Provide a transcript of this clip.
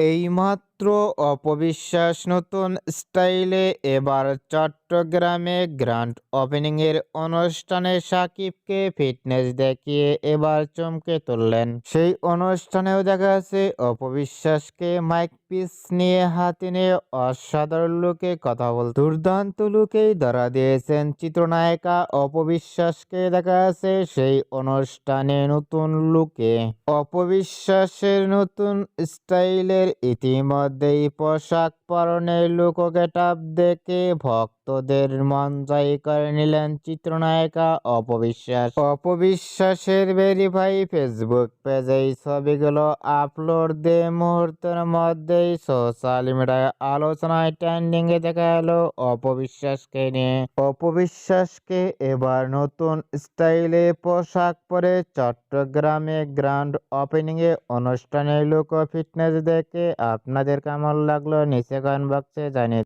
এইমাত্র অপবিশ্বাস নতুন স্টাইলে এবার চট্টগ্রামে গ্র্যান্ড ওপেনিংয়ের অনুষ্ঠানে সাকিবকে ফিটনেস দেখিয়ে এবার চমকে তুললেন। সেই অনুষ্ঠানেও দেখা যাচ্ছে অপবিশ্বাসকে মাইক পিস নিয়ে হাতে নিয়ে অসাধারণ লুকে কথা বল, দুর্দান্ত লুকেই ধরা দিয়েছেন চিত্রনায়িকা অপবিশ্বাসকে। দেখা যাচ্ছে সেই অনুষ্ঠানে নতুন লুকে অপবিশ্বাসের নতুন স্টাইলের ইতিমধ্যেই পোশাক পরনের লুক ও গেটআপ দেখে ভক্তদের মন জয় করে নিলেন চিত্রনায়িকা অপবিশ্বাস। অপবিশ্বাসের ভেরিফাই ফেসবুক পেজে এই ছবিগুলো আপলোড দিয়ে মুহূর্তের মধ্যেই সোশ্যাল মিডিয়ায় আলোচনায় ট্রেন্ডিং এ দেখা এলো অপবিশ্বাসকে নিয়ে। অপবিশ্বাসকে এবার নতুন স্টাইলে পোশাক পরে চট্টগ্রামে গ্র্যান্ড ওপেনিং এ অনুষ্ঠানের লুক ও ফিটনেস দেখে আপনাদের কেমন লাগলো নিচে কমেন্ট বক্সে জানিয়ে